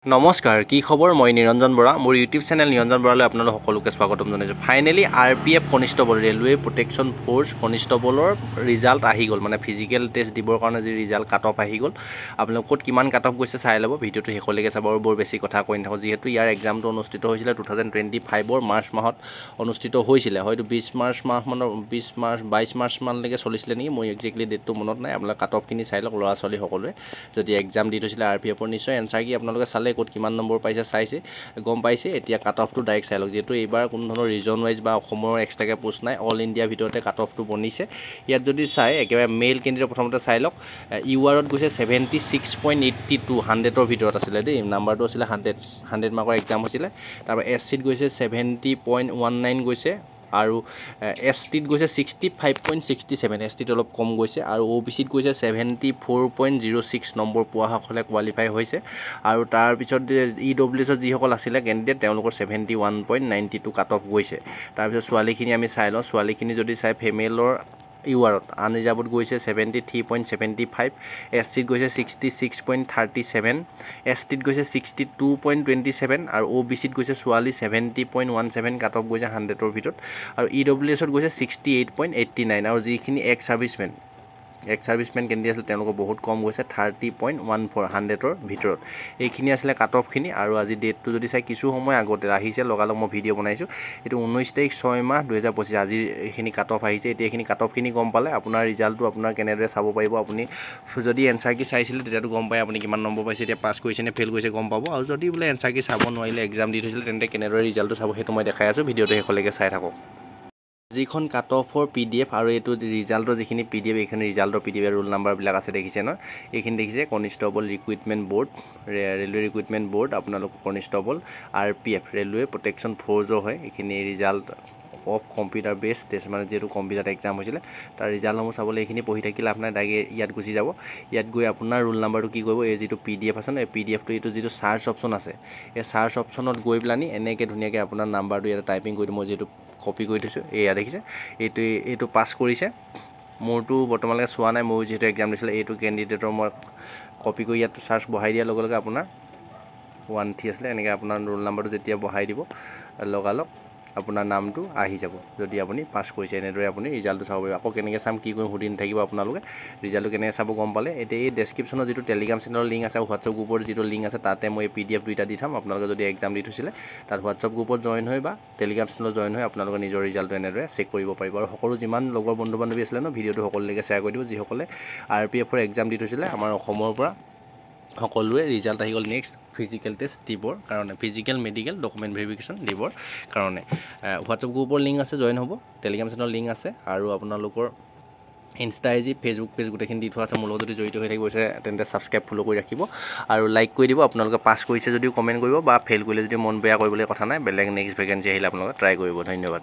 নমস্কাৰ কি খবৰ মই নিৰঞ্জন বৰা মোৰ ইউটিউব চেনেল নিৰঞ্জন বৰালৈ আপোনালোক সকলোকে স্বাগতম জনাইছোঁ finally RPF constable railway protection force কনিষ্টবলৰ ৰিজাল্ট আহি গ'ল মানে ফিজিকেল টেষ্ট দিবৰ কাৰণে যি ৰিজাল্ট কাট অফ আহি গ'ল আপোনালোক ক'ত কিমান কাট অফ গৈছে চাই ল'ব ভিডিঅ'টো শেষলৈকে চাব আৰু বৰ বেছি কথা কৈ নাথাকোঁ যিহেতু ইয়াৰ এক্সামটো অনুষ্ঠিত হৈছিলে 2025 মাৰ্চ মাহত অনুষ্ঠিত হৈছিলে হয়তো 22 মাৰ্চ মানলৈকে চলিছিলে নেকি মই একজেক্টলি ডেটটো মনত নাই আপোনালোকে কাট অফখিনি চাই লওক ল'ৰা ছোৱালী সকলোৱে যদি এক্সাম দি থৈছিলে আৰপিএফৰ নিশ্চয় এনচাৰ কি আপোনালোকে চালে ক'ত কিমান নম্বৰ পাইছে চাইছে গম পাইছে এতিয়া কাট অফটো ডাইৰেক্ট চাই লওক যিহেতু এইবাৰ কোনো ধৰণৰ ৰিজন ৱাইজ বা অসমৰ এক্সট্ৰাকৈ পোষ্ট নাই অল ইণ্ডিয়াৰ ভিতৰতে কাট অফটো বনিছে ইয়াত যদি চাই একেবাৰে মেইল কেণ্ডিডেট প্ৰথমতে চাই লওক ইউআৰত গৈছে 76.82 100ৰ ভিতৰত আছিলে দেই নাম্বাৰটো আছিলে 100 মাৰ্কৰ এক্সাম হৈছিলে তাৰপৰা এছ চিত গৈছে 70.19 গৈছে আৰু এছ টিত গৈছে 65.67 এছ টিত অলপ কম গৈছে আৰু অ' বি চিত গৈছে 74.06 নম্বৰ পোৱাসকলে কোৱালিফাই হৈছে আৰু তাৰপিছত ই ডব্লিউ এছত যিসকল আছিলে কেণ্ডিডেট তেওঁলোকৰ 71.92 কাট অফ গৈছে তাৰপিছত ছোৱালীখিনি আমি চাই লওঁ ছোৱালীখিনি যদি চাই ফিমেলৰ ইউআৰত আনৰিজাৰ্ভত গৈছে 73.75 এছ চিত গৈছে 66.37 এছ টিত গৈছে 62.27 আৰু অ' বি চিত গৈছে ছোৱালী 70.17 কাট অফ গৈছে 100ৰ ভিতৰত আৰু ই ডব্লিউ এছত গৈছে 68.89 আৰু যিখিনি এক্স ছাৰ্ভিচমেন কেণ্ডিডেট আছিল তেওঁলোকৰ বহুত কম গৈছে 30.14 100ৰ ভিতৰত এইখিনি আছিলে কাট অফখিনি আৰু আজি ডেটটো যদি চাই কিছু সময় আগতে আহিছে লগালগ মই ভিডিঅ' বনাইছোঁ এইটো 19 তাৰিখ 6 মাহ 2025 আজি এইখিনি কাট অফ আহিছে এতিয়া এইখিনি কাট অফখিনি গম পালে আপোনাৰ ৰিজাল্টটো আপোনাৰ কেনেদৰে চাব পাৰিব আপুনি যদি এনচাৰ কি চাইছিলে তেতিয়াতো গম পায় আপুনি কিমান নম্বৰ পাইছে এতিয়া পাছ কৰিছে নে ফেইল কৰিছে গম পাব আৰু যদি বোলে এনচাৰ কি চাব নোৱাৰিলে এক্সাম দি থৈছিলে তেন্তে কেনেদৰে ৰিজাল্টটো চাব সেইটো মই দেখাই আছোঁ ভিডিঅ'টো শেষলৈকে চাই থাকক যিখন কাট অফৰ PDF আৰু এইটো ৰিজাল্টৰ যিখিনি PDF এইখিনি ৰিজাল্টৰ PDF ৰোল নাম্বাৰবিলাক আছে দেখিছে ন এইখিনি দেখিছে constable recruitment board railway recruitment board আপোনালোক কনিষ্টবল RPF ৰেলৱে প্ৰটেকশ্যন ফ'ৰ্চৰ হয় এইখিনি ৰিজাল্ট অফ কম্পিউটাৰ বেছ টেষ্ট মানে যিহেতু কম্পিউটাৰ এক্সাম হৈছিলে তাৰ ৰিজাল্টসমূহ চাবলৈ এইখিনি পঢ়ি থাকিলে আপোনাৰ ডাইৰেক্ট ইয়াত গুচি যাব ইয়াত গৈ আপোনাৰ ৰোল নাম্বাৰটো কি কৰিব এই যিটো PDF আছে ন এই PDFটো এইটো যিটো চাৰ্চ অপশ্যন আছে এই চাৰ্চ অপশ্যনত গৈ পেলানি এনেকৈ ধুনীয়াকৈ আপোনাৰ নাম্বাৰটো ইয়াতে টাইপিং কৰি দিম মই যিহেতু কপি কৰি থৈছোঁ এয়া দেখিছে এইটো পাছ কৰিছে মোৰটো বৰ্তমানলৈকে চোৱা নাই মই যিহেতু এক্সাম দিছিলে এইটো কেণ্ডিডেটৰ মই কপি কৰি ইয়াত চাৰ্চ বহাই দিয়াৰ লগে লগে আপোনাৰ 13 আছিলে এনেকৈ আপোনাৰ ৰোল নাম্বাৰটো যেতিয়া বহাই দিব লগালগ আপোনাৰ নামটো আহি যাব যদি আপুনি পাছ কৰিছে এনেদৰে আপুনি ৰিজাল্টটো চাব পাৰিব আকৌ কেনেকৈ চাম কি কৰিম সুধি নাথাকিব আপোনালোকে ৰিজাল্টটো কেনেকৈ চাব গম পালে এতিয়া এই ডেছক্ৰিপশ্যনত যিটো টেলিগ্ৰাম চেনেলৰ লিংক আছে হোৱাটছআপ গ্ৰুপৰ যিটো লিংক আছে তাতে মই এই PDF দুইটা দি থ'ম আপোনালোকে যদি এক্সাম দি থৈছিলে তাত হোৱাটছআপ গ্ৰুপত জইন হৈ বা টেলিগ্ৰাম চেনেলত জইন হৈ আপোনালোকে নিজৰ ৰিজাল্টটো এনেদৰে চেক কৰিব পাৰিব আৰু সকলো যিমান লগৰ বন্ধু বান্ধৱী আছিলে ন ভিডিঅ'টো সকলোলৈকে শ্বেয়াৰ কৰি দিব যিসকলে RPFৰ এক্সাম দি থৈছিলে আমাৰ অসমৰ পৰা সকলোৱে ৰিজাল্ট আহি গ'ল নেক্সট ফিজিকেল টেষ্ট দিবৰ কাৰণে ফিজিকেল মেডিকেল ডকুমেণ্ট ভেৰিফিকেশ্যন দিবৰ কাৰণে হোৱাটছআপ গ্ৰুপৰ লিংক আছে জইন হ'ব টেলিগ্ৰাম চেনেলৰ লিংক আছে আৰু আপোনালোকৰ ইনষ্টা IG ফেচবুক পেজ গোটেইখিনি দি থোৱা আছে মোৰ লগত যদি জড়িত হৈ থাকিব বিচাৰে তেন্তে ছাবস্ক্ৰাইব ফ'ল' কৰি ৰাখিব আৰু লাইক কৰি দিব আপোনালোকে পাছ কৰিছে যদিও কমেণ্ট কৰিব বা ফেইল কৰিলে যদি মন বেয়া কৰিবলৈ কথা নাই বেলেগ নেক্সট ভেকেঞ্চি আহিলে আপোনালোকে ট্ৰাই কৰিব ধন্যবাদ